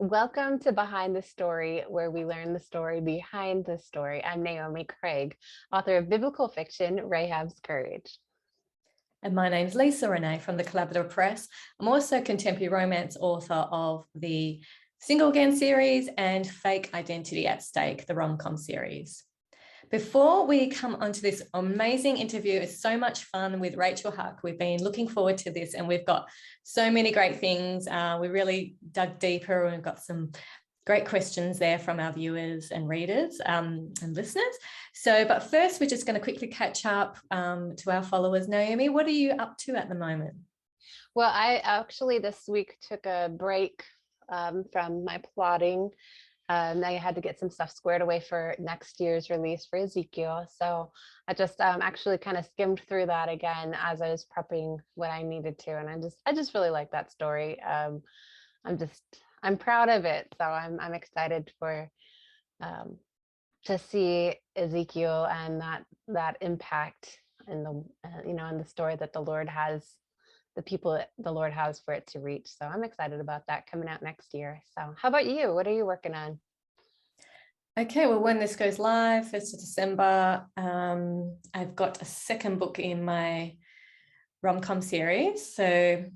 Welcome to Behind the Story, where we learn the story behind the story. I'm Naomi Craig, author of biblical fiction, Rahab's Courage. And my name's Lisa Renee from the Collaborative Press. I'm also contemporary romance author of the Single Again series and Fake Identity at Stake, the rom-com series. Before we come onto this amazing interview, it's so much fun with Rachel Hauck. We've been looking forward to this and we've got so many great things. We really dug deeper and we've got some great questions there from our viewers and readers and listeners. But first, we're just going to quickly catch up to our followers. Naomi, what are you up to at the moment? Well, I actually this week took a break from my plotting. I had to get some stuff squared away for next year's release for Ezekiel. So I just actually kind of skimmed through that again as I was prepping what I needed to. And I just really like that story. I'm proud of it. So I'm excited for to see Ezekiel and that impact in the in the story that the Lord has, the people that the Lord has for it to reach. So I'm excited about that coming out next year. So how about you? What are you working on? Okay, well, when this goes live, 1st of December, I've got a second book in my rom-com series. So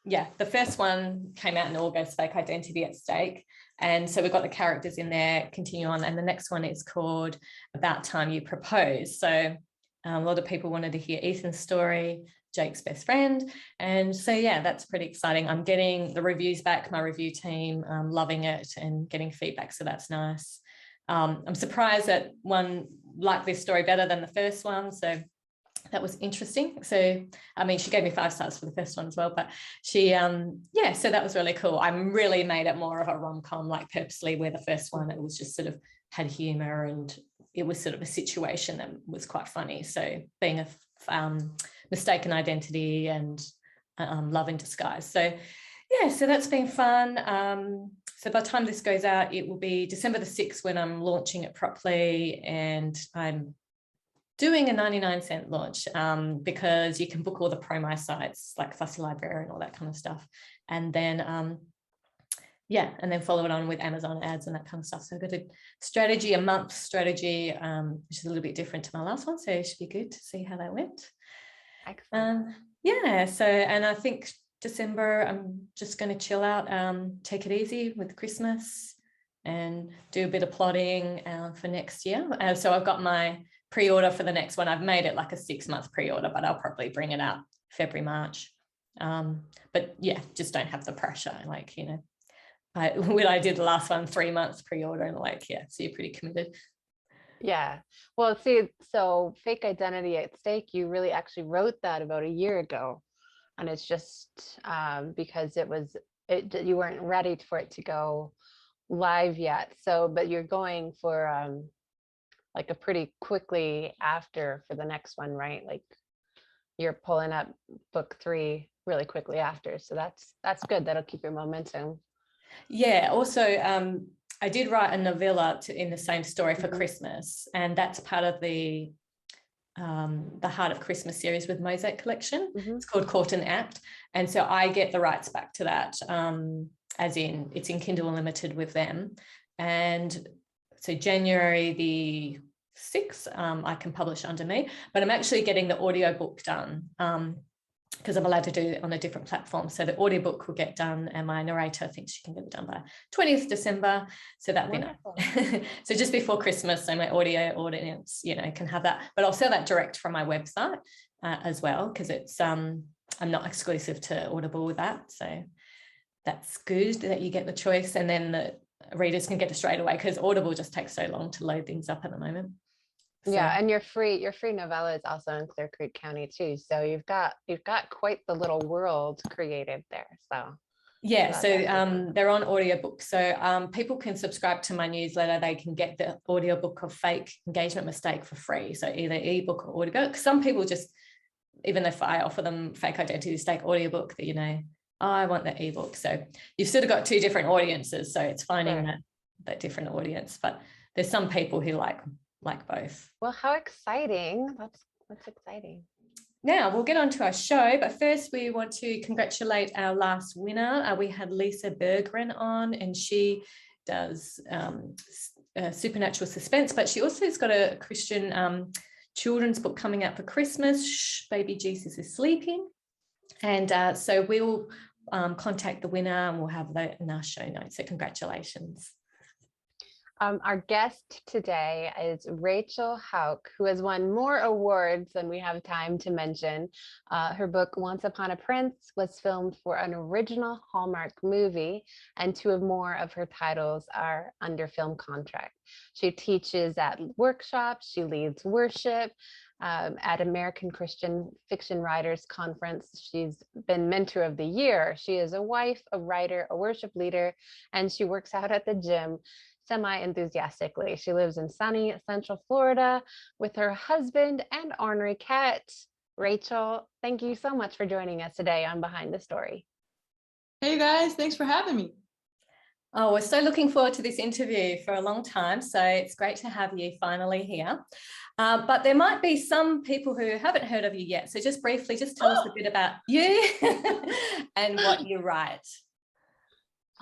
yeah, the first one came out in August, Fake Identity at Stake. And so we've got the characters in there, continue on. And the next one is called About Time You Propose. So a lot of people wanted to hear Ethan's story, Jake's best friend. And so, yeah, that's pretty exciting. I'm getting the reviews back, my review team, loving it and getting feedback. So that's nice. I'm surprised that one liked this story better than the first one. So that was interesting. So, I mean, she gave me 5 stars for the first one as well, but she, so that was really cool. I really made it more of a rom-com, like purposely, where the first one, it was just sort of had humor and it was sort of a situation that was quite funny. So being a mistaken identity and love in disguise. So yeah, so that's been fun. So by the time this goes out, it will be December the 6th when I'm launching it properly, and I'm doing a 99-cent launch because you can book all the promo sites like Fussy Library and all that kind of stuff. And then, and then follow it on with Amazon ads and that kind of stuff. So I've got a month strategy, which is a little bit different to my last one. So it should be good to see how that went. Excellent. And I think December, I'm just going to chill out, take it easy with Christmas and do a bit of plotting for next year. So I've got my pre-order for the next one. I've made it like a 6-month pre-order, but I'll probably bring it out February, March. But yeah, just don't have the pressure. Like, when I did the last one, 3 months pre-order and so you're pretty committed. Yeah. Well, see, so Fake Identity at Stake, you really actually wrote that about a year ago. And it's just because you weren't ready for it to go live yet. So, but you're going for like a pretty quickly after for the next one, right? Like you're pulling up book 3 really quickly after. So that's good. That'll keep your momentum. Yeah. Also, I did write a novella in the same story for Christmas, and that's part of the Heart of Christmas series with Mosaic Collection. It's called Caught and Apt, and so I get the rights back to that, as in it's in Kindle Unlimited with them. And so January the 6th, I can publish under me, but I'm actually getting the audiobook done because I'm allowed to do it on a different platform. So the audiobook will get done, and my narrator thinks she can get it done by 20th December. So that'd be nice. So just before Christmas, so my audio audience, can have that. But I'll sell that direct from my website as well, because it's I'm not exclusive to Audible with that. So that's good that you get the choice, and then the readers can get it straight away, because Audible just takes so long to load things up at the moment. So. Yeah, and your free novella is also in Clear Creek County too. So you've got quite the little world created there. So yeah, so they're on audiobook. So people can subscribe to my newsletter. They can get the audiobook of Fake Engagement Mistake for free. So either ebook or audiobook. Some people just, even if I offer them Fake Identity Mistake audiobook, that I want the ebook. So you've sort of got 2 different audiences. So it's finding that different audience. But there's some people who like both. Well, how exciting. That's exciting. Now we'll get on to our show, but first we want to congratulate our last winner. We had Lisa Berggren on, and she does supernatural suspense, but she also has got a Christian children's book coming out for Christmas, Shh, Baby Jesus is Sleeping. And so we'll contact the winner and we'll have that in our show notes. So congratulations. Our guest today is Rachel Hauck, who has won more awards than we have time to mention. Her book, Once Upon a Prince, was filmed for an original Hallmark movie, and two of more of her titles are under film contract. She teaches at workshops, she leads worship, at American Christian Fiction Writers Conference. She's been Mentor of the Year. She is a wife, a writer, a worship leader, and she works out at the gym semi-enthusiastically. She lives in sunny Central Florida with her husband and ornery cat. Rachel, thank you so much for joining us today on Behind the Story. Hey guys, thanks for having me. Oh, we're so looking forward to this interview for a long time. So it's great to have you finally here. But there might be some people who haven't heard of you yet. So just briefly, just tell us a bit about you and what you write.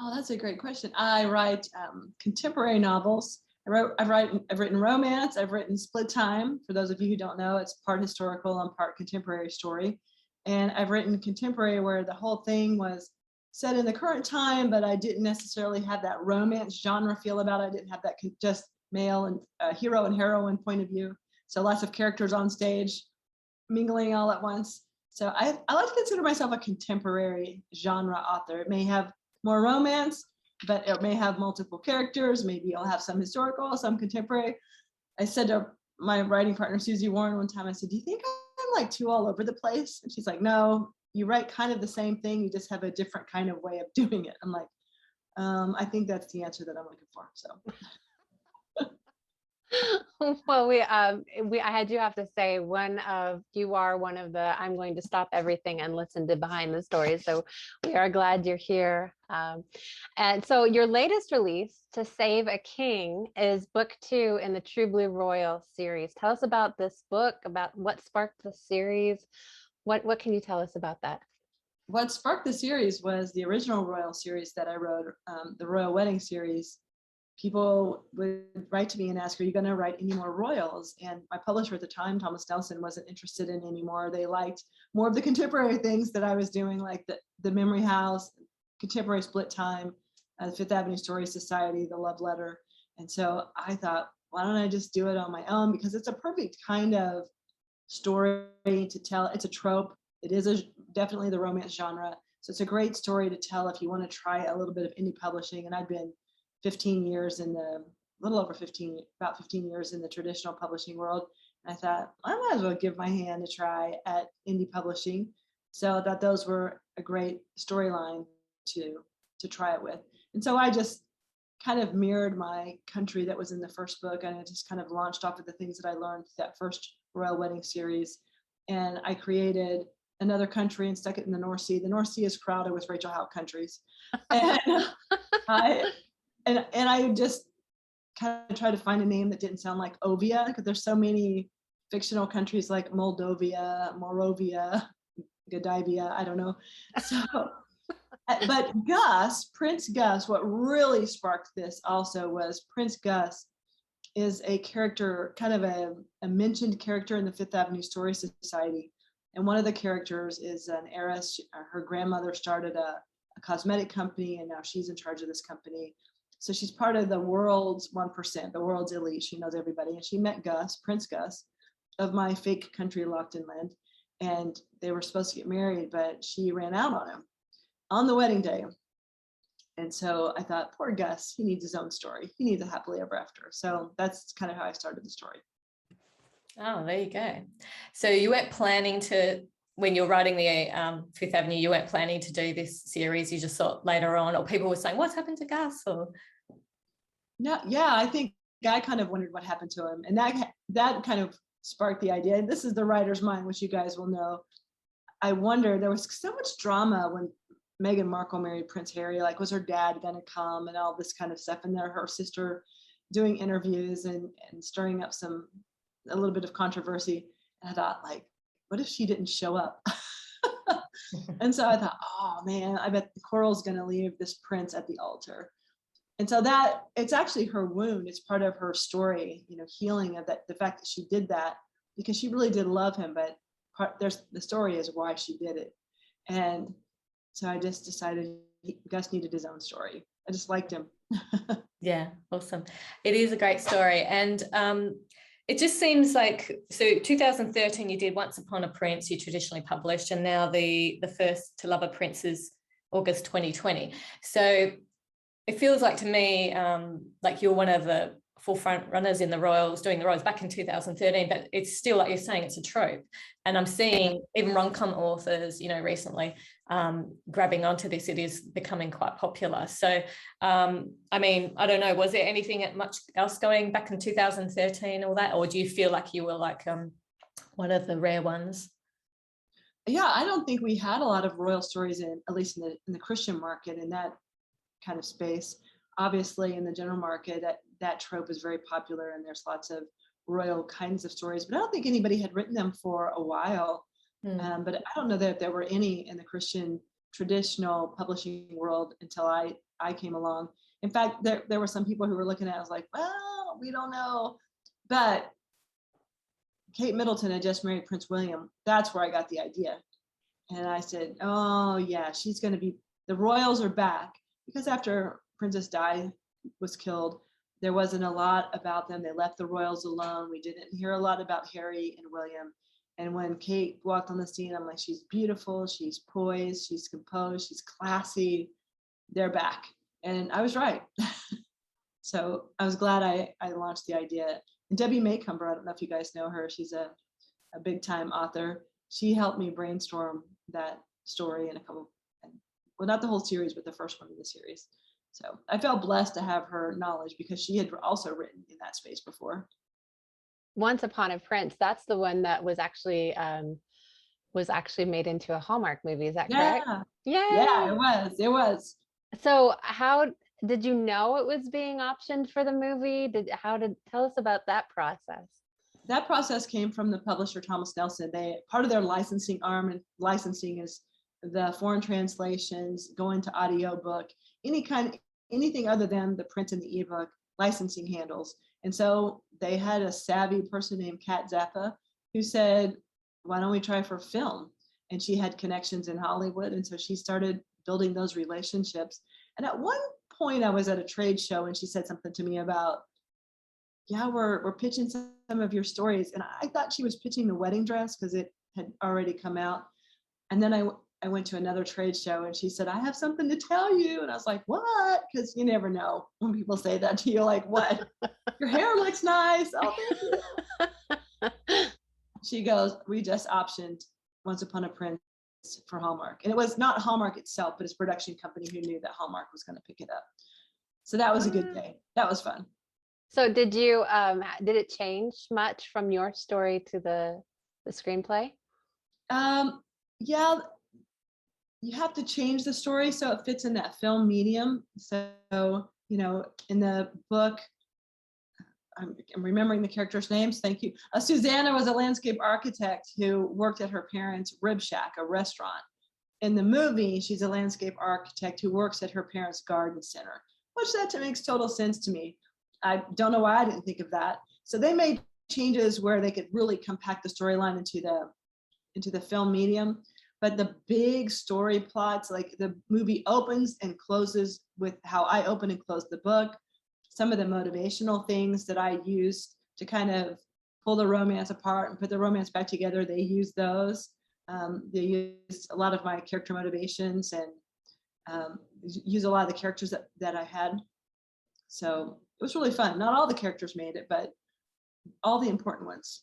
Oh, that's a great question. I write contemporary novels. I've written romance. I've written split time. For those of you who don't know, it's part historical and part contemporary story. And I've written contemporary where the whole thing was set in the current time, but I didn't necessarily have that romance genre feel about it. I didn't have that just male and hero and heroine point of view. So lots of characters on stage mingling all at once. So I like to consider myself a contemporary genre author. It may have more romance, but it may have multiple characters. Maybe I'll have some historical, some contemporary. I said to my writing partner, Susie Warren, one time, I said, do you think I'm like too all over the place? And she's like, no, you write kind of the same thing. You just have a different kind of way of doing it. I'm like, I think that's the answer that I'm looking for. So. Well, I do have to say, you are one of the, I'm going to stop everything and listen to Behind the Story. So we are glad you're here. And so your latest release, To Save a King, is book 2 in the True Blue Royal series. Tell us about this book, about what sparked the series. What can you tell us about that? What sparked the series was the original Royal series that I wrote, the Royal Wedding series. People would write to me and ask, are you going to write any more royals? And my publisher at the time, Thomas Nelson, wasn't interested in anymore. They liked more of the contemporary things that I was doing, like the Memory House, contemporary split time, the Fifth Avenue Story Society, the Love Letter. And so I thought, why don't I just do it on my own? Because it's a perfect kind of story to tell. It's a trope. It is definitely the romance genre. So it's a great story to tell if you want to try a little bit of indie publishing. And I'd been 15 years about 15 years in the traditional publishing world. And I thought, I might as well give my hand a try at indie publishing. So I thought those were a great storyline to try it with. And so I just kind of mirrored my country that was in the first book, and I just kind of launched off of the things that I learned that first Royal Wedding series. And I created another country and stuck it in the North Sea. The North Sea is crowded with Rachel Hauck countries. And I just kind of tried to find a name that didn't sound like Ovia, because there's so many fictional countries like Moldovia, Morovia, Godivia, I don't know. So, but Prince Gus, what really sparked this also was Prince Gus is a character, kind of a mentioned character in the Fifth Avenue Story Society. And one of the characters is an heiress. Her grandmother started a cosmetic company, and now she's in charge of this company. So she's part of the world's 1%, the world's elite. She knows everybody. And she met Gus, Prince Gus, of my fake country Locktonland. And they were supposed to get married, but she ran out on him on the wedding day. And so I thought, poor Gus, he needs his own story. He needs a happily ever after. So that's kind of how I started the story. Oh, there you go. So you weren't planning to, when you're writing the Fifth Avenue, you weren't planning to do this series. You just thought later on, or people were saying, what's happened to Gus? Or no, yeah, I think I kind of wondered what happened to him. And that kind of sparked the idea. And this is the writer's mind, which you guys will know. I wonder, there was so much drama when Meghan Markle married Prince Harry. Like, was her dad going to come and all this kind of stuff? And there, her sister doing interviews and stirring up a little bit of controversy. And I thought, like, what if she didn't show up? And so I thought, oh man, I bet the coral's going to leave this prince at the altar. And so that it's actually her wound. It's part of her story, healing of that, the fact that she did that because she really did love him. But the story is why she did it. And so I just decided Gus needed his own story. I just liked him. Yeah, awesome. It is a great story. And it just seems like, so 2013 you did Once Upon a Prince, you traditionally published, and now the first To Love a Prince is August 2020. So it feels like to me like you're one of the forefront runners in the royals, doing the royals back in 2013, but it's still, like you're saying, it's a trope. And I'm seeing even rom-com authors, recently grabbing onto this. It is becoming quite popular. So, I mean, I don't know, was there anything much else going back in 2013, all that? Or do you feel like you were like one of the rare ones? Yeah, I don't think we had a lot of royal stories at least in the Christian market, in that kind of space. Obviously, in the general market, that trope is very popular, and there's lots of royal kinds of stories, but I don't think anybody had written them for a while. But I don't know that there were any in the Christian traditional publishing world until I came along. In fact, there were some people who were looking at it, I was like, well, we don't know. But Kate Middleton had just married Prince William. That's where I got the idea. And I said, oh yeah, she's going to be, the royals are back. Because after Princess Di was killed, there wasn't a lot about them. They left the royals alone. We didn't hear a lot about Harry and William. And when Kate walked on the scene, I'm like, she's beautiful, she's poised, she's composed, she's classy. They're back. And I was right. So I was glad I launched the idea. And Debbie Maycumber, I don't know if you guys know her, she's a big time author. She helped me brainstorm that story in a couple, well, not the whole series, but the first one in the series. So I felt blessed to have her knowledge because she had also written in that space before. Once Upon a Prince, that's the one that was actually made into a Hallmark movie. Is that correct? Yeah, it was. So how did you know it was being optioned for the movie? Tell us about that process? That process came from the publisher, Thomas Nelson. Part of their licensing arm, and licensing is the foreign translations, going to audiobook, anything other than the print and the ebook, licensing handles. And so they had a savvy person named Kat Zappa who said, why don't we try for film? And she had connections in Hollywood. And so she started building those relationships. And at one point I was at a trade show and she said something to me about, yeah, we're pitching some of your stories. And I thought she was pitching the wedding dress because it had already come out. And then I went to another trade show and she said, I have something to tell you. And I was like, what? Because you never know when people say that to you, like, what? Your hair looks nice. Oh, thank you. She goes, we just optioned Once Upon a Prince for Hallmark. And it was not Hallmark itself, but its production company who knew that Hallmark was going to pick it up. So that was a good day. That was fun. So did it change much from your story to the screenplay? Yeah, you have to change the story so it fits in that film medium. So, in the book, I'm remembering the characters' names. Thank you. Susanna was a landscape architect who worked at her parents' rib shack, a restaurant. In the movie, she's a landscape architect who works at her parents' garden center, which that makes total sense to me. I don't know why I didn't think of that. So they made changes where they could really compact the storyline into the film medium. But the big story plots, like the movie opens and closes with how I open and close the book. Some of the motivational things that I used to kind of pull the romance apart and put the romance back together, they used those. They used a lot of my character motivations and use a lot of the characters that I had. So it was really fun. Not all the characters made it, but all the important ones.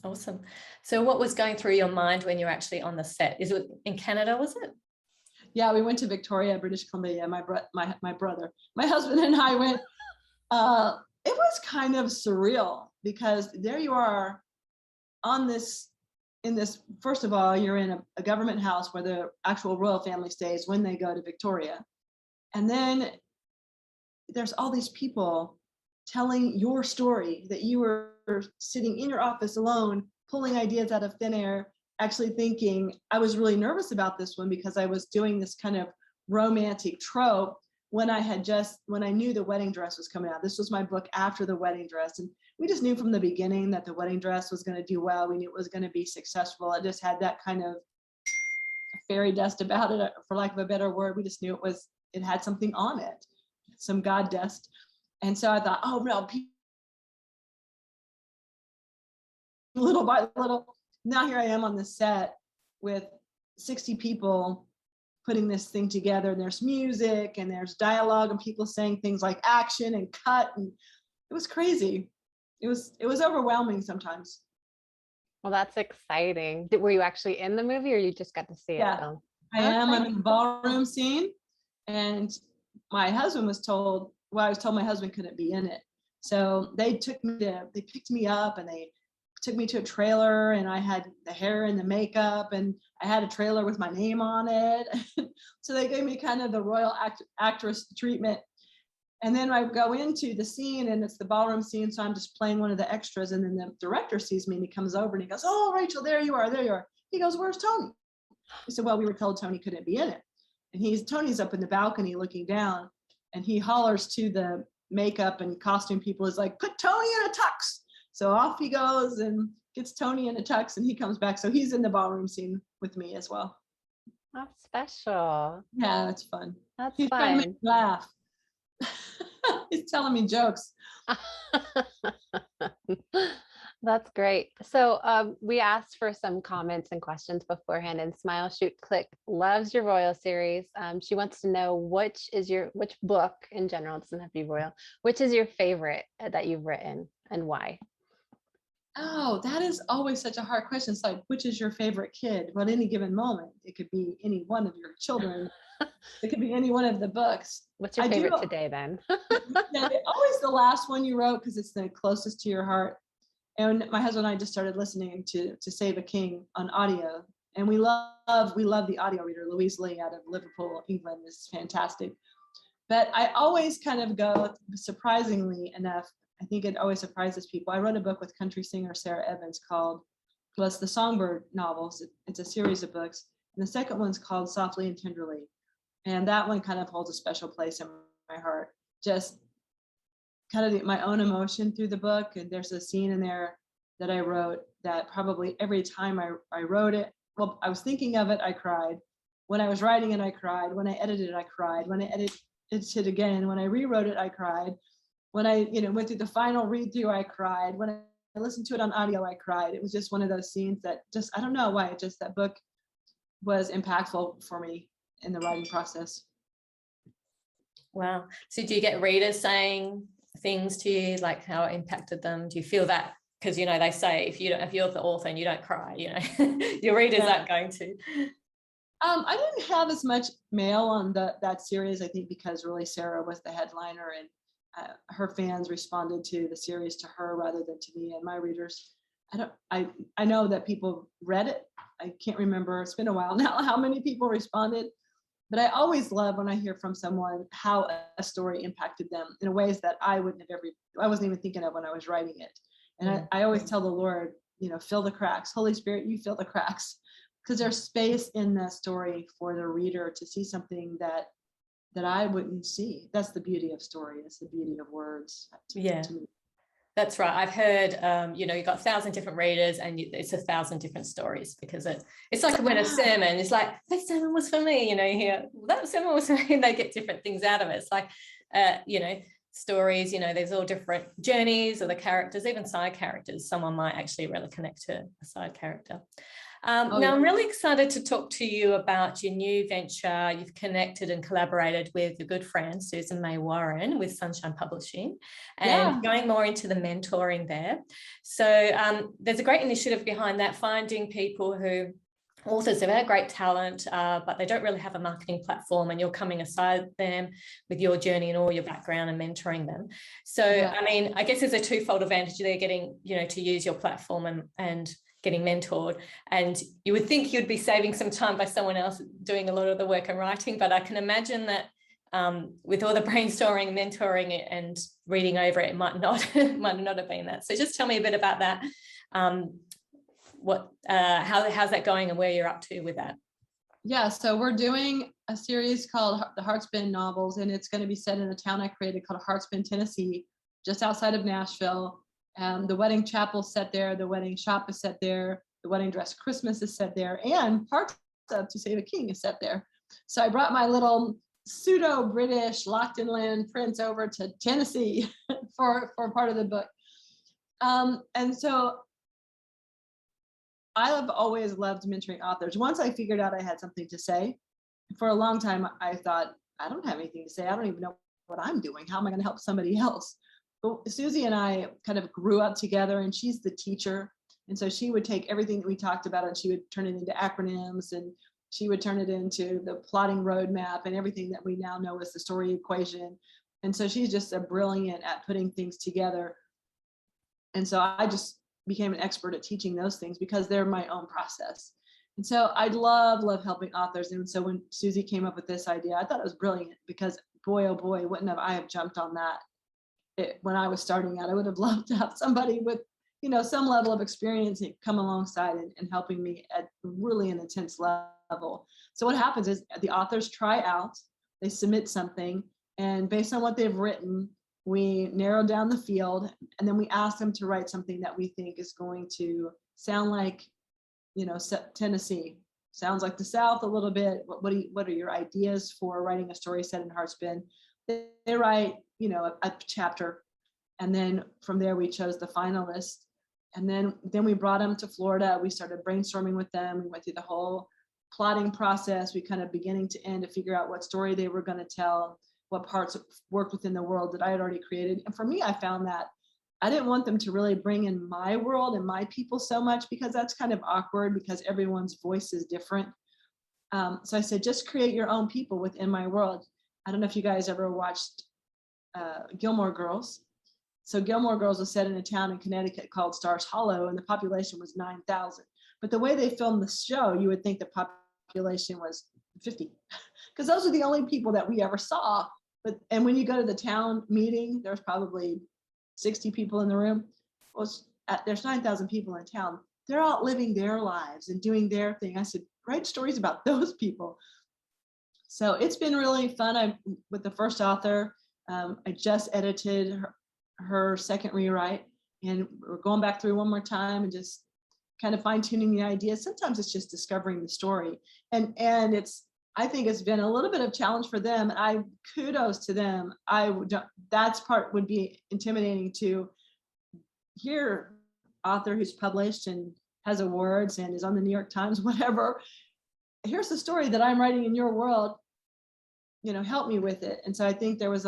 Awesome. So what was going through your mind when you were actually on the set? Is it in Canada, was it? Yeah, we went to Victoria, British Columbia. My brother, my husband and I went. It was kind of surreal because there you are in this, first of all, you're in a government house where the actual royal family stays when they go to Victoria. And then there's all these people telling your story that you were sitting in your office alone, pulling ideas out of thin air, actually thinking I was really nervous about this one because I was doing this kind of romantic trope when I knew the wedding dress was coming out. This was my book after the wedding dress. And we just knew from the beginning that the wedding dress was going to do well. We knew it was going to be successful. It just had that kind of fairy dust about it, for lack of a better word. We just knew it had something on it, some God dust. And so I thought, oh, well, little by little, now here I am on the set with 60 people putting this thing together, and there's music and there's dialogue and people saying things like action and cut, and it was crazy. It was overwhelming sometimes. Well, that's exciting. Were you actually in the movie, or you just got to see it film? I'm in the ballroom scene, and my husband was told, I was told my husband couldn't be in it. So they picked me up and they took me to a trailer, and I had the hair and the makeup, and I had a trailer with my name on it. So they gave me kind of the royal actress treatment. And then I go into the scene, and it's the ballroom scene. So I'm just playing one of the extras. And then the director sees me and he comes over and he goes, "Oh, Rachel, there you are. There you are." He goes, "Where's Tony?" I said, "Well, we were told Tony couldn't be in it." And Tony's up in the balcony looking down, and he hollers to the makeup and costume people, is like, "Put Tony in a tux." So off he goes and gets Tony in a tux, and he comes back. So he's in the ballroom scene with me as well. That's special. Yeah, it's fun. That's He's trying to make fun. me laugh. He's telling me jokes. That's great. So we asked for some comments and questions beforehand, and Smile Shoot Click loves your royal series. She wants to know which book in general, it doesn't have to be royal, which is your favorite that you've written and why? Oh, that is always such a hard question. It's like, which is your favorite kid? Well, at any given moment, it could be any one of your children. It could be any one of the books. What's your favorite today then? Yeah, always the last one you wrote, because it's the closest to your heart. And my husband and I just started listening to Save a King on audio, and we love the audio reader. Louise Lee out of Liverpool, England, is fantastic. But I always kind of go, surprisingly enough, I think it always surprises people. I wrote a book with country singer Sarah Evans called, well, it's the Songbird novels. It's a series of books, and the second one's called Softly and Tenderly, and that one kind of holds a special place in my heart. Just kind of my own emotion through the book. And there's a scene in there that I wrote that probably every time I wrote it, well, I was thinking of it, I cried. When I was writing it, I cried. When I edited it, I cried. When I edited it again, when I rewrote it, I cried. When I went through the final read through, I cried. When I listened to it on audio, I cried. It was just one of those scenes that just, I don't know why, just that book was impactful for me in the writing process. Wow. So do you get readers saying things to you, like how it impacted them? Do you feel that? Because they say if you're the author and you don't cry, your readers aren't going to. I didn't have as much mail on that series, I think, because really Sarah was the headliner, and her fans responded to the series to her rather than to me and my readers. I know that people read it. I can't remember, it's been a while now, how many people responded. But I always love when I hear from someone how a story impacted them in ways that I wasn't even thinking of when I was writing it. And I always tell the Lord, fill the cracks. Holy Spirit, you fill the cracks. Because there's space in that story for the reader to see something that I wouldn't see. That's the beauty of story. It's the beauty of words. To me. That's right. I've heard, you've got 1,000 different readers, and it's 1,000 different stories, because it's like when a sermon is like, that sermon was for me, here, that sermon was for me, and they get different things out of it. It's like, stories, there's all different journeys of the characters, even side characters. Someone might actually really connect to a side character. Now, I'm really excited to talk to you about your new venture. You've connected and collaborated with your good friend, Susan May Warren, with Sunshine Publishing, and going more into the mentoring there. So there's a great initiative behind that, finding people authors have had great talent, but they don't really have a marketing platform, and you're coming aside them with your journey and all your background and mentoring them. So, I guess there's a twofold advantage. They're getting, to use your platform and getting mentored, and you would think you'd be saving some time by someone else doing a lot of the work and writing, but I can imagine that with all the brainstorming, mentoring, and reading over it, it might not have been that. So just tell me a bit about that. how's that going and where you're up to with that? Yeah, so we're doing a series called the Heartspin Novels, and it's going to be set in a town I created called Heartspin, Tennessee, just outside of Nashville. The wedding chapel set there, the wedding shop is set there, the wedding dress Christmas is set there, and Parts of To Save a King is set there. So I brought my little pseudo-British locked-in-land prince over to Tennessee for part of the book. And so I have always loved mentoring authors. Once I figured out I had something to say, for a long time, I thought, I don't have anything to say. I don't even know what I'm doing. How am I going to help somebody else? But Susie and I kind of grew up together, and she's the teacher. And so she would take everything that we talked about and she would turn it into acronyms, and she would turn it into the plotting roadmap and everything that we now know as the story equation. And so she's just a brilliant at putting things together. And so I just became an expert at teaching those things because they're my own process. And so I love helping authors. And so when Susie came up with this idea, I thought it was brilliant because boy, oh boy, wouldn't have I have jumped on that when I was starting out. I would have loved to have somebody with, some level of experience come alongside and helping me at really an intense level. So what happens is the authors try out, they submit something, and based on what they've written, we narrow down the field, and then we ask them to write something that we think is going to sound like, Tennessee, sounds like the South a little bit. What are your ideas for writing a story set in Heartspin? They write, a chapter, and then from there we chose the finalist, and then we brought them to Florida. We started brainstorming with them. We went through the whole plotting process. We kind of beginning to end to figure out what story they were going to tell, what parts worked within the world that I had already created. And for me, I found that I didn't want them to really bring in my world and my people so much because that's kind of awkward because everyone's voice is different. So I said, just create your own people within my world. I don't know if you guys ever watched Gilmore Girls. So Gilmore Girls was set in a town in Connecticut called Stars Hollow, and the population was 9,000. But the way they filmed the show, you would think the population was 50, because those are the only people that we ever saw. And when you go to the town meeting, there's probably 60 people in the room. Well, there's 9,000 people in town. They're out living their lives and doing their thing. I said, write stories about those people. So it's been really fun. With the first author, I just edited her second rewrite, and we're going back through one more time and just kind of fine-tuning the ideas. Sometimes it's just discovering the story, and I think it's been a little bit of challenge for them, and kudos to them. That's part would be intimidating to hear author who's published and has awards and is on the New York Times, whatever. Here's the story that I'm writing in your world, help me with it. And so I think there was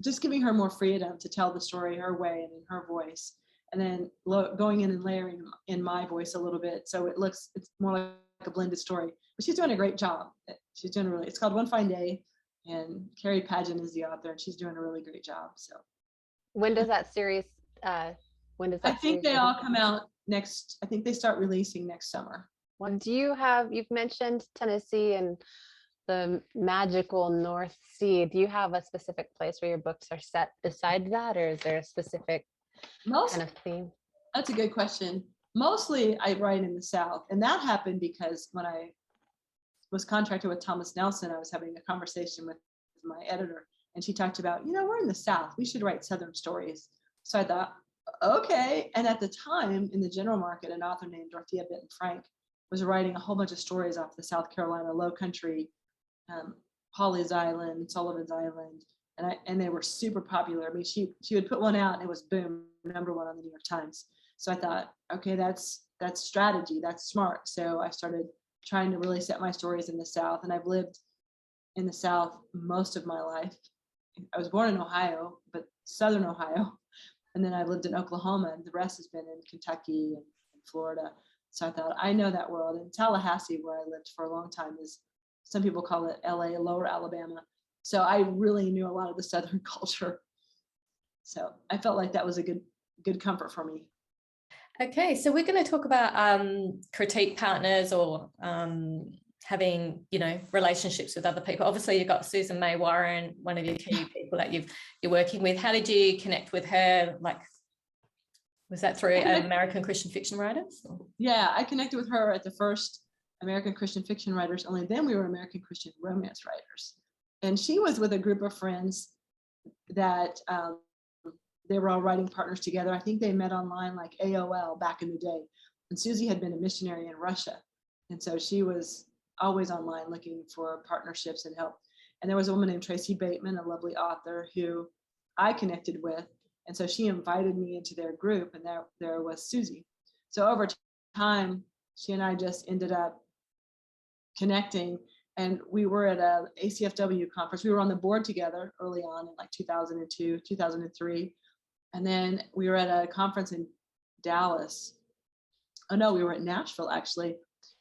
just giving her more freedom to tell the story her way and in her voice, and then going in and layering in my voice a little bit. So it's more like a blended story, but she's doing a great job. She's doing it's called One Fine Day, and Carrie Pageant is the author, and she's doing a really great job. So when does that series, I think they all come out I think they start releasing next summer. You've mentioned Tennessee and the magical North Sea. Do you have a specific place where your books are set beside that, or is there a specific kind of theme? That's a good question. Mostly I write in the South, and that happened because when I was contracted with Thomas Nelson, I was having a conversation with my editor, and she talked about, we're in the South, we should write Southern stories. So I thought, okay. And at the time in the general market, an author named Dorothea Benton Frank was writing a whole bunch of stories off the South Carolina Low Country, Hawley's Island, Sullivan's Island, and they were super popular. I mean, she would put one out and it was boom, #1 on the New York Times. So I thought, okay, that's strategy, that's smart. So I started trying to really set my stories in the South, and I've lived in the South most of my life. I was born in Ohio, but Southern Ohio, and then I've lived in Oklahoma, and the rest has been in Kentucky and Florida. So I thought, I know that world. And Tallahassee, where I lived for a long time, some people call it LA, Lower Alabama. So I really knew a lot of the Southern culture. So I felt like that was a good comfort for me. Okay, so we're going to talk about critique partners or having, relationships with other people. Obviously, you've got Susan May Warren, one of your key people that you're working with. How did you connect with her? Like, Was that through American Christian fiction writers? Yeah, I connected with her at the first American Christian fiction writers, only then we were American Christian romance writers. And she was with a group of friends that they were all writing partners together. I think they met online like AOL back in the day. And Susie had been a missionary in Russia. And so she was always online looking for partnerships and help. And there was a woman named Tracy Bateman, a lovely author who I connected with. And so she invited me into their group, and there was Susie. So over time, she and I just ended up connecting, and we were at a ACFW conference. We were on the board together early on in like 2002, 2003. And then we were at a conference in Dallas. Oh no, we were at Nashville actually.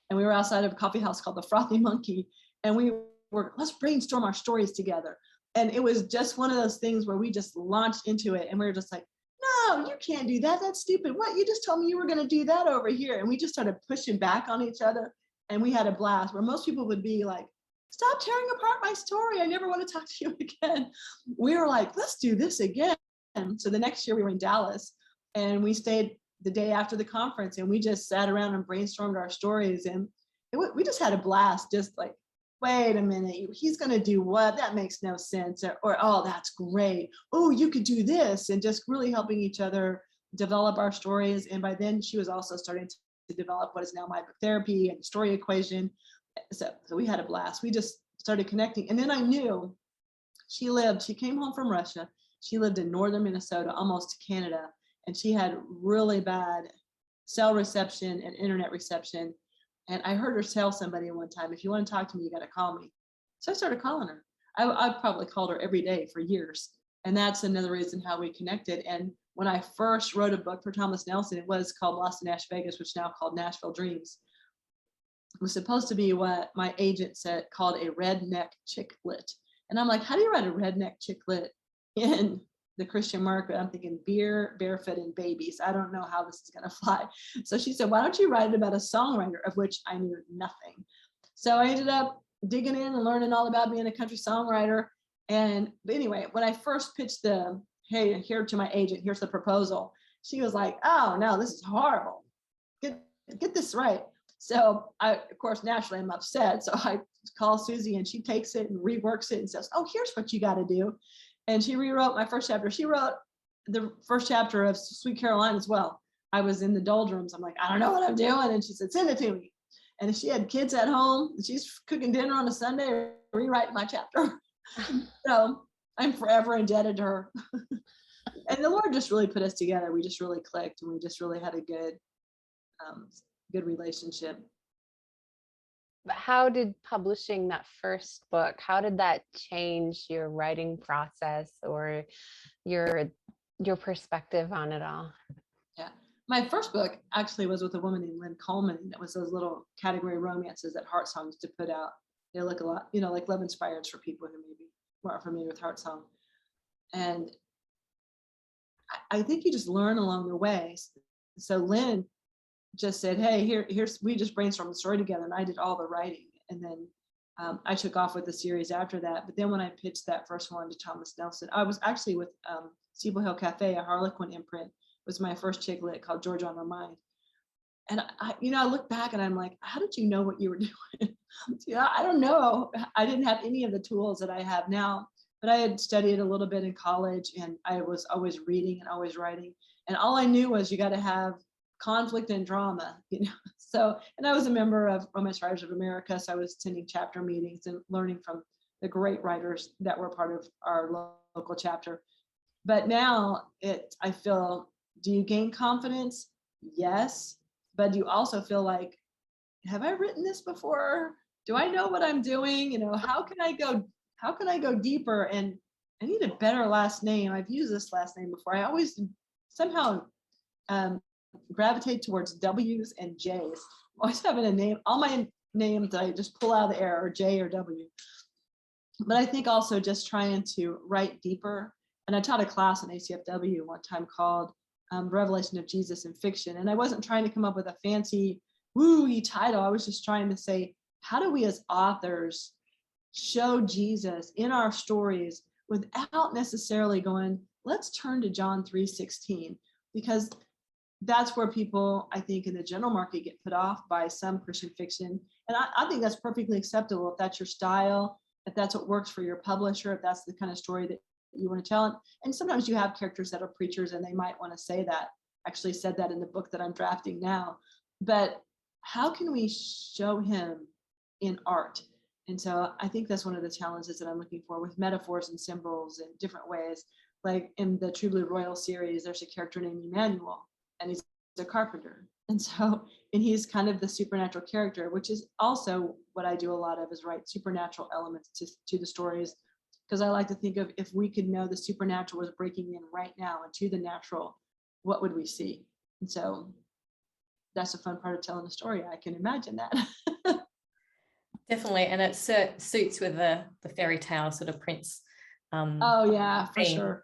And we were outside of a coffee house called the Frothy Monkey. And we were, let's brainstorm our stories together. And it was just one of those things where we just launched into it. And we were just like, no, you can't do that. That's stupid. What? You just told me you were going to do that over here. And we just started pushing back on each other. And we had a blast where most people would be like, stop tearing apart my story. I never want to talk to you again. We were like, let's do this again. So the next year we were in Dallas, and we stayed the day after the conference, and we just sat around and brainstormed our stories. And we just had a blast, just like, wait a minute, he's going to do what? That makes no sense. Or, oh, that's great. Oh, you could do this. And just really helping each other develop our stories. And by then she was also starting to develop what is now my book therapy and story equation. So we had a blast. We just started connecting. And then I knew she came home from Russia. She lived in northern Minnesota, almost to Canada. And she had really bad cell reception and internet reception. And I heard her tell somebody one time, if you want to talk to me, you got to call me. So I started calling her. I probably called her every day for years. And that's another reason how we connected. And when I first wrote a book for Thomas Nelson, it was called Lost in Nash Vegas, which is now called Nashville Dreams. It was supposed to be what my agent said called a redneck chick lit. And I'm like, how do you write a redneck chick lit in the Christian market? I'm thinking beer, barefoot, and babies. I don't know how this is going to fly. So she said, why don't you write it about a songwriter, of which I knew nothing. So I ended up digging in and learning all about being a country songwriter. And anyway, when I first pitched hey, here to my agent, here's the proposal, she was like, oh no, this is horrible. Get this right. So of course, naturally I'm upset. So I call Susie, and she takes it and reworks it and says, oh, here's what you got to do. And she rewrote my first chapter. She wrote the first chapter of Sweet Caroline as well. I was in the doldrums. I'm like, I don't know what I'm doing. And she said, send it to me. And she had kids at home. She's cooking dinner on a Sunday, rewriting my chapter. So I'm forever indebted to her. And the Lord just really put us together. We just really clicked, and we just really had a good relationship. But how did publishing that first book, how did that change your writing process or your perspective on it all? Yeah. My first book actually was with a woman named Lynn Coleman. That was those little category romances that Heart Songs to put out. They look a lot, like Love Inspired for people who maybe weren't familiar with Heart Song. And I think you just learn along the way. So Lynn just said, hey, we just brainstormed the story together, and I did all the writing. And then I took off with the series after that. But then when I pitched that first one to Thomas Nelson, I was actually with Steeple Hill Cafe, a Harlequin imprint, was my first chick lit called Georgia on Her Mind. And I look back and I'm like, how did you know what you were doing? I don't know. I didn't have any of the tools that I have now, but I had studied a little bit in college, and I was always reading and always writing. And all I knew was you got to have conflict and drama, So, and I was a member of Romance Writers of America, so I was attending chapter meetings and learning from the great writers that were part of our local chapter. But now I feel, do you gain confidence? Yes. But you also feel like, have I written this before? Do I know what I'm doing? How can I go deeper? And I need a better last name. I've used this last name before. I always somehow gravitate towards W's and J's. Always having a name. All my names I just pull out of the air are J or W. But I think also just trying to write deeper. And I taught a class on ACFW one time called Revelation of Jesus in Fiction. And I wasn't trying to come up with a fancy woo-y title. I was just trying to say, how do we as authors show Jesus in our stories without necessarily going, let's turn to John 3:16, because that's where people, I think, in the general market get put off by some Christian fiction. And I think that's perfectly acceptable if that's your style, if that's what works for your publisher, if that's the kind of story that you want to tell. And sometimes you have characters that are preachers and they might want to say that. Actually said that in the book that I'm drafting now. But how can we show him in art? And so I think that's one of the challenges that I'm looking for with metaphors and symbols in different ways. Like in the True Blue Royal series, there's a character named Emmanuel, and he's a carpenter. And so, and he's kind of the supernatural character, which is also what I do a lot of, is write supernatural elements to the stories. Because I like to think of, if we could know the supernatural was breaking in right now into the natural, what would we see? And so that's a fun part of telling the story. I can imagine that. Definitely, and it suits with the fairy tale sort of prince. Oh yeah, for theme. sure.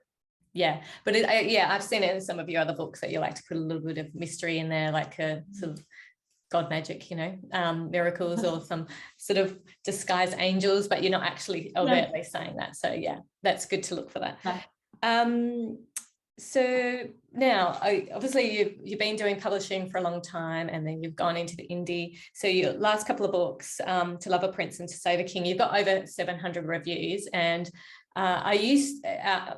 Yeah, but yeah, I've seen it in some of your other books that you like to put a little bit of mystery in there, like a sort of God magic, miracles or some sort of disguised angels, but you're not actually overtly saying that. So yeah, that's good to look for that. Yeah. So now, obviously, you've been doing publishing for a long time, and then you've gone into the indie. So your last couple of books, To Love a Prince and To Save a King, you've got over 700 reviews. And are you,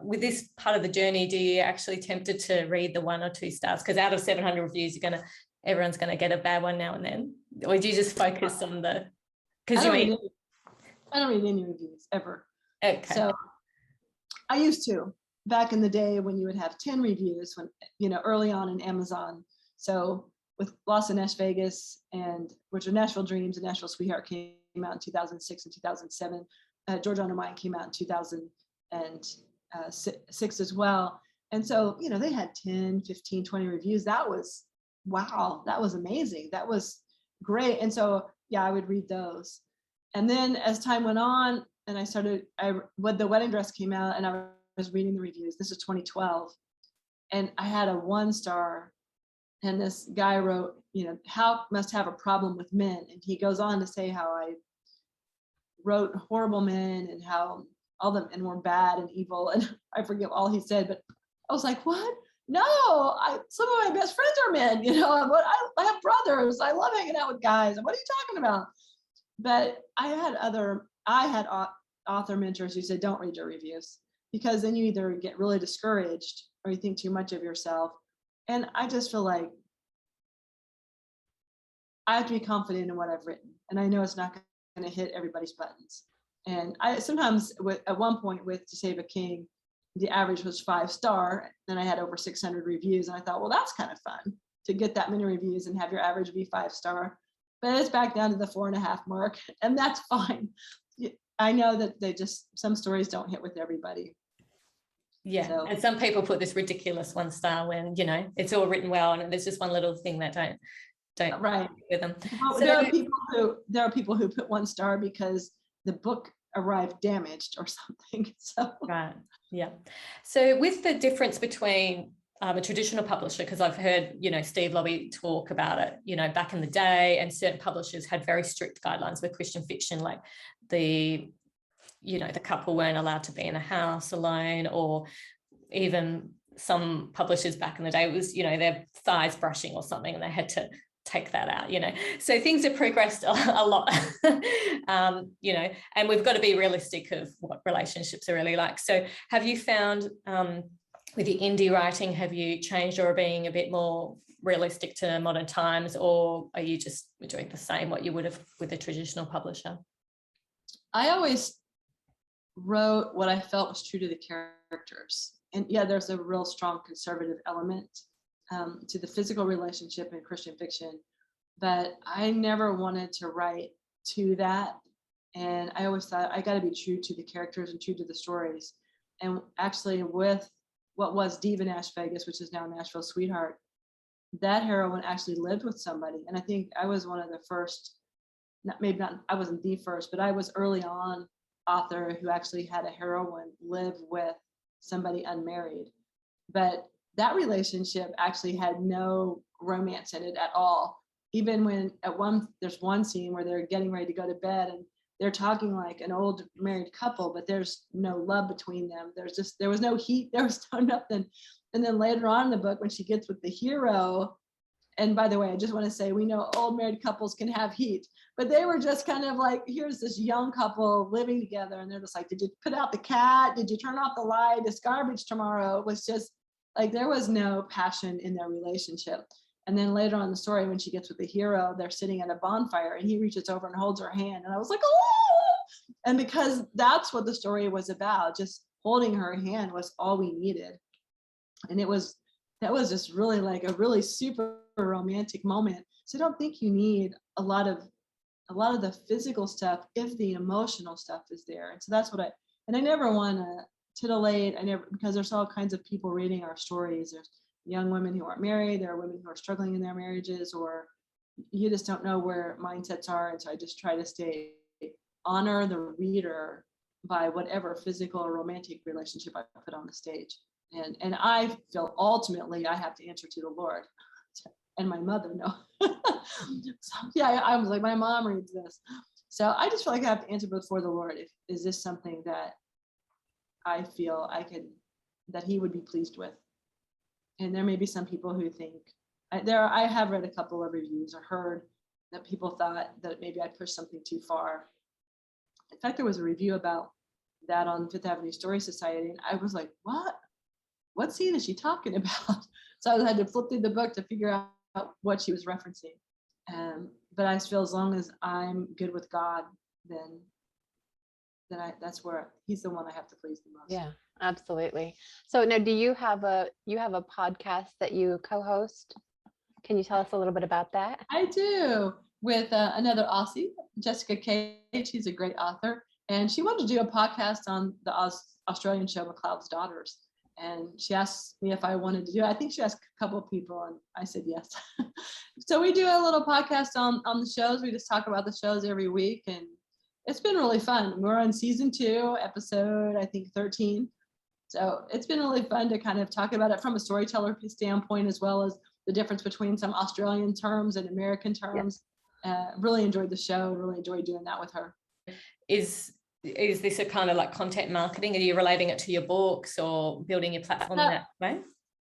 with this part of the journey, do you actually tempted to read the 1 or 2 stars? Because out of 700 reviews, everyone's going to get a bad one now and then. Or do you just focus on the? Because I don't read any reviews ever. Okay. So I used to. Back in the day when you would have 10 reviews, when early on in Amazon. So with Lost in Nash Vegas, and which are Nashville Dreams and Nashville Sweetheart came out in 2006 and 2007. Georgia on Her Mind came out in 2006 as well. And so, they had 10, 15, 20 reviews. That was, wow, that was amazing. That was great. And so, yeah, I would read those. And then as time went on, and when The Wedding Dress came out, and I was reading the reviews. This is 2012, and I had a 1 star, and this guy wrote, Hauck must have a problem with men, and he goes on to say how I wrote horrible men and how all the men were bad and evil, and I forget all he said, but I was like, what? No, some of my best friends are men. I have brothers. I love hanging out with guys. What are you talking about? But I had author mentors who said, don't read your reviews, because then you either get really discouraged or you think too much of yourself. And I just feel like I have to be confident in what I've written. And I know it's not going to hit everybody's buttons. And I sometimes, at one point with To Save a King, the average was 5-star. Then I had over 600 reviews. And I thought, well, that's kind of fun to get that many reviews and have your average be 5-star. But it's back down to the 4.5 mark. And that's fine. I know that some stories don't hit with everybody. Yeah, so. And some people put this ridiculous 1 star when it's all written well, and there's just one little thing that don't right with them. Well, so, there are people who put 1 star because the book arrived damaged or something. So right, yeah. So with the difference between a traditional publisher, because I've heard Steve Lobby talk about it, back in the day, and certain publishers had very strict guidelines with Christian fiction, like the couple weren't allowed to be in a house alone, or even some publishers back in the day, it was their thighs brushing or something, and they had to take that out. So things have progressed a lot. And we've got to be realistic of what relationships are really like. So have you found with your indie writing, have you changed or being a bit more realistic to modern times, or are you just doing the same what you would have with a traditional publisher? I always wrote what I felt was true to the characters. And yeah, there's a real strong conservative element to the physical relationship in Christian fiction, but I never wanted to write to that. And I always thought I got to be true to the characters and true to the stories. And actually with what was Diva Nash Vegas, which is now Nashville Sweetheart, that heroine actually lived with somebody. And I think I was one of the first, I wasn't the first, but I was early on author who actually had a heroine live with somebody unmarried. But that relationship actually had no romance in it at all. Even when there's one scene where they're getting ready to go to bed, and they're talking like an old married couple, but there's no love between them. There was no heat, there was no nothing. And then later on in the book, when she gets with the hero, and by the way, I just want to say, we know old married couples can have heat, but they were just kind of like, here's this young couple living together, and they're just like, did you put out the cat? Did you turn off the light? It's garbage tomorrow. It was just like, there was no passion in their relationship. And then later on in the story, when she gets with the hero, they're sitting at a bonfire and he reaches over and holds her hand. And I was like, oh, and because that's what the story was about, just holding her hand was all we needed. And that was just really like a really super romantic moment. So I don't think you need a lot of the physical stuff if the emotional stuff is there. And so that's what I never want to titillate. Because there's all kinds of people reading our stories. There's young women who aren't married, there are women who are struggling in their marriages, or you just don't know where mindsets are. And so I just try to honor the reader by whatever physical or romantic relationship I put on the stage. And I feel ultimately I have to answer to the Lord and my mother. No. So, yeah, I was like, my mom reads this. So I just feel like I have to answer before the Lord. Is this something that I feel that he would be pleased with? And there may be some people who think, I have read a couple of reviews or heard that people thought that maybe I pushed something too far. In fact, there was a review about that on Fifth Avenue Story Society, and I was like, what scene is she talking about? So I had to flip through the book to figure out what she was referencing. But I just feel as long as I'm good with God, then that's where he's the one I have to please the most. Yeah, absolutely. So now, do you have a podcast that you co-host? Can you tell us a little bit about that? I do, with another Aussie, Jessica Cage. She's a great author, and she wanted to do a podcast on the Australian show McLeod's Daughters. And she asked me if I wanted to do it. I think she asked a couple of people, and I said yes. So we do a little podcast on the shows. We just talk about the shows every week, and it's been really fun. We're on season 2, episode, I think, 13. So it's been really fun to kind of talk about it from a storyteller standpoint, as well as the difference between some Australian terms and American terms. Really enjoyed the show. Really enjoyed doing that with her. Is this a kind of like content marketing? Are you relating it to your books or building your platform in that way?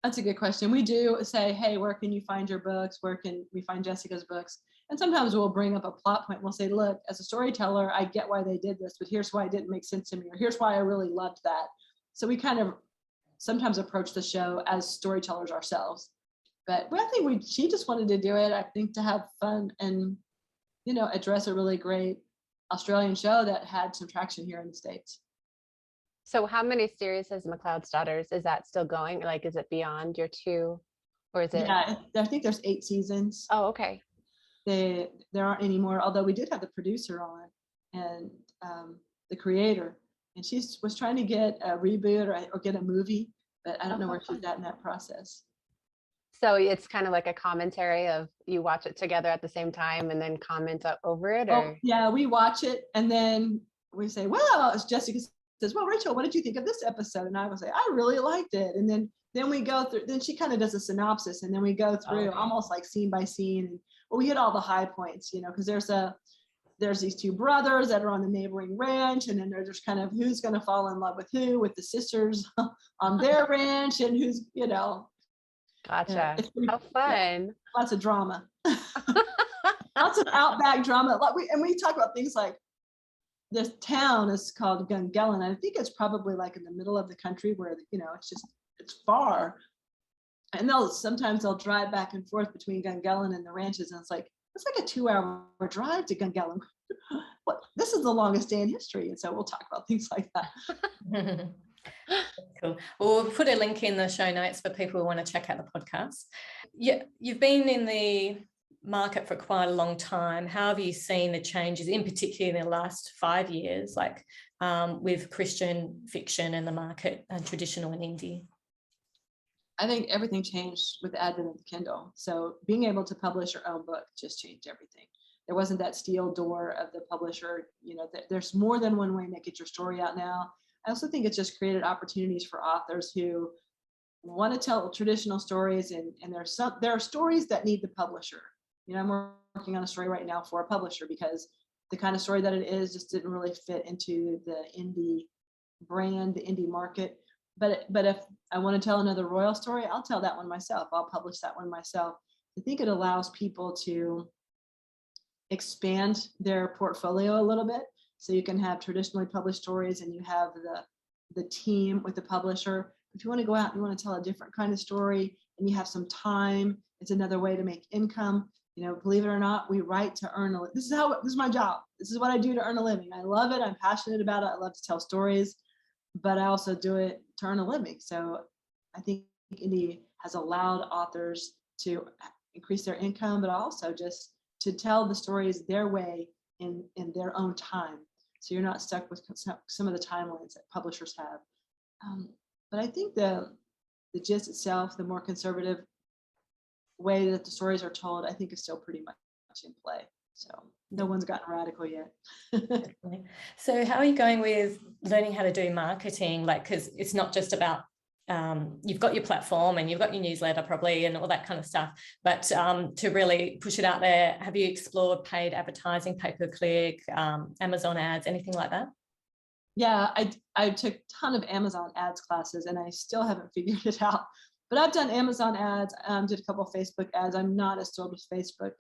That's a good question. We do say, hey, where can you find your books? Where can we find Jessica's books? And sometimes we'll bring up a plot point. We'll say, look, as a storyteller, I get why they did this, but here's why it didn't make sense to me, or here's why I really loved that. So we kind of sometimes approach the show as storytellers ourselves. But I think she just wanted to do it, I think, to have fun and, address a really great Australian show that had some traction here in the States. So how many series has McLeod's Daughters? Is that still going? Like, is it beyond your 2, or is it? Yeah, I think there's 8 seasons. Oh, okay. There aren't any more, although we did have the producer on and the creator, and she was trying to get a reboot or get a movie, but I don't know where she's at in that process. So it's kind of like a commentary of, you watch it together at the same time and then comment over it? Or? Oh, yeah, we watch it and then we say, well, as Jessica says, well, Rachel, what did you think of this episode? And I would say, I really liked it. And then we go through, then she kind of does a synopsis, and then we go through almost like scene by scene. And we hit all the high points, because there's these 2 brothers that are on the neighboring ranch, and then there's kind of who's going to fall in love with who, with the sisters on their ranch, and who's, Gotcha. How fun. Yeah, lots of drama. Lots of outback drama. We talk about things like, this town is called Gungellan. I think it's probably like in the middle of the country where, it's far. And sometimes they'll drive back and forth between Gungellan and the ranches. And it's like a 2-hour drive to Gungellan. This is the longest day in history. And so we'll talk about things like that. Cool. Well, we'll put a link in the show notes for people who want to check out the podcast. Yeah, you've been in the market for quite a long time. How have you seen the changes, in particular in the last 5 years, like with Christian fiction and the market and traditional and indie? I think everything changed with the advent of the Kindle. So being able to publish your own book just changed everything. There wasn't that steel door of the publisher. There's more than one way to get your story out now. I also think it's just created opportunities for authors who want to tell traditional stories, and there are stories that need the publisher. I'm working on a story right now for a publisher because the kind of story that it is just didn't really fit into the indie brand, the indie market. But if I want to tell another royal story, I'll tell that one myself. I'll publish that one myself. I think it allows people to expand their portfolio a little bit. So you can have traditionally published stories and you have the team with the publisher. If you want to go out and you want to tell a different kind of story and you have some time, it's another way to make income. You know, believe it or not, we write to earn a living. This is my job. This is what I do to earn a living. I love it. I'm passionate about it. I love to tell stories, but I also do it to earn a living. So I think indie has allowed authors to increase their income, but also just to tell the stories their way in their own time. So you're not stuck with some of the timelines that publishers have. But I think the gist itself, the more conservative way that the stories are told, I think is still pretty much in play. So no one's gotten radical yet. So how are you going with learning how to do marketing? Like, because it's not just about you've got your platform and you've got your newsletter probably and all that kind of stuff, but to really push it out there, have you explored paid advertising, pay-per-click, Amazon ads, anything like that? Yeah, I took a ton of Amazon ads classes and I still haven't figured it out. But I've done Amazon ads, did a couple of Facebook ads. I'm not as thrilled with Facebook.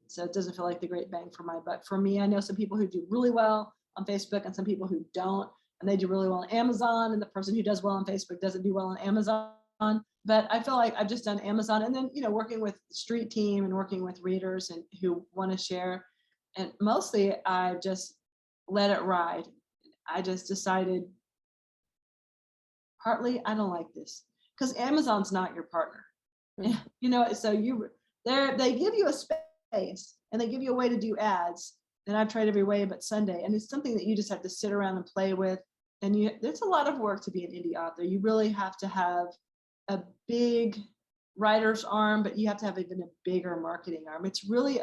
So it doesn't feel like the great bang for my buck. For me, I know some people who do really well on Facebook and some people who don't, and they do really well on Amazon, and the person who does well on Facebook doesn't do well on Amazon. But I feel like I've just done Amazon, and then, you know, working with the street team and working with readers and who want to share. And mostly I just let it ride. I just decided partly I don't like this because Amazon's not your partner. Mm-hmm. You know, so they give you a space and they give you a way to do ads. And I've tried every way but Sunday. And it's something that you just have to sit around and play with. And there's a lot of work to be an indie author. You really have to have a big writer's arm, but you have to have even a bigger marketing arm. It's really,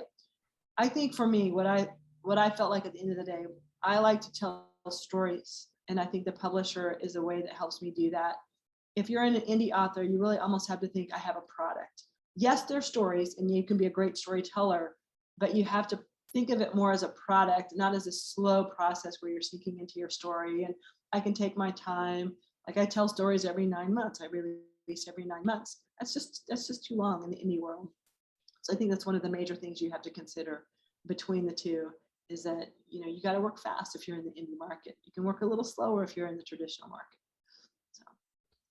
I think for me, what I felt like at the end of the day, I like to tell stories. And I think the publisher is a way that helps me do that. If you're an indie author, you really almost have to think, I have a product. Yes, they're stories and you can be a great storyteller, but you have to think of it more as a product, not as a slow process where you're sinking into your story. And I can take my time. Like I tell stories every 9 months. I release every 9 months. That's just too long in the indie world. So I think that's one of the major things you have to consider between the two is that, you know, you got to work fast if you're in the indie market. You can work a little slower if you're in the traditional market. So.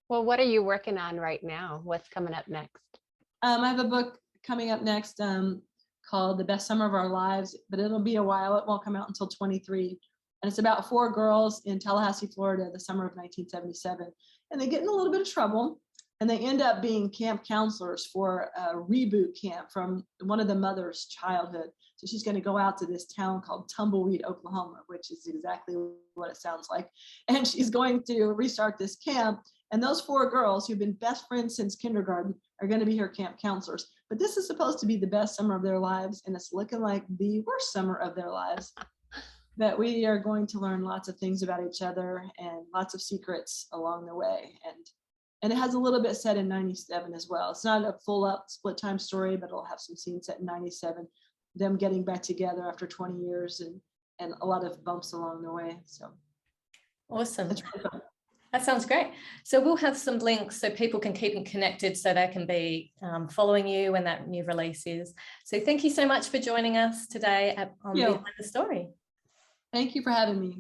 Well, what are you working on right now? What's coming up next? I have a book coming up next called The Best Summer of Our Lives, but it'll be a while. It won't come out until 23. And it's about 4 girls in Tallahassee, Florida, the summer of 1977. And they get in a little bit of trouble and they end up being camp counselors for a reboot camp from one of the mother's childhood. So she's going to go out to this town called Tumbleweed, Oklahoma, which is exactly what it sounds like. And she's going to restart this camp. And those 4 girls who've been best friends since kindergarten are going to be her camp counselors. But this is supposed to be the best summer of their lives. And it's looking like the worst summer of their lives. That we are going to learn lots of things about each other and lots of secrets along the way. And it has a little bit set in 97 as well. It's not a full up split time story, but it'll have some scenes set in 97, them getting back together after 20 years and a lot of bumps along the way. So awesome. That sounds great. So we'll have some links so people can keep connected so they can be following you when that new release is. So thank you so much for joining us today on Behind the Story. Thank you for having me.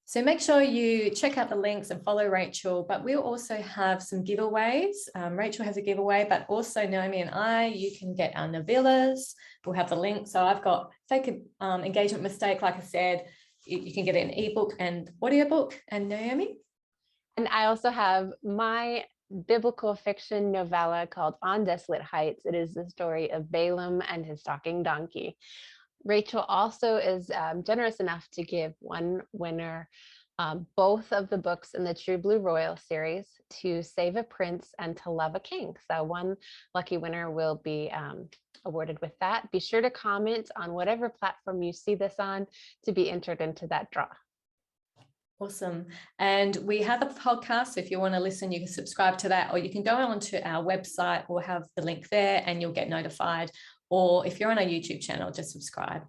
So make sure you check out the links and follow Rachel, but we'll also have some giveaways. Rachel has a giveaway, but also Naomi and I, you can get our novellas. We'll have the link. So I've got Fake Engagement Mistake, like I said, you can get it in ebook and audiobook. And Naomi? And I also have my biblical fiction novella called On Desolate Heights. It is the story of Balaam and his talking donkey. Rachel also is generous enough to give one winner both of the books in the True Blue Royal series, To Save a Prince and To Love a King. So one lucky winner will be awarded with that. Be sure to comment on whatever platform you see this on to be entered into that draw. Awesome. And we have a podcast. So if you want to listen, you can subscribe to that, or you can go onto our website. We'll have the link there and you'll get notified. Or if you're on our YouTube channel, just subscribe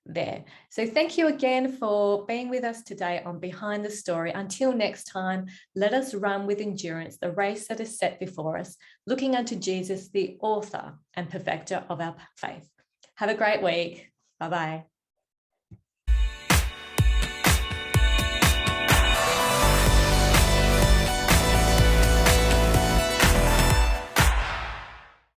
there. So thank you again for being with us today on Behind the Story. Until next time, let us run with endurance the race that is set before us, looking unto Jesus, the author and perfecter of our faith. Have a great week. Bye-bye.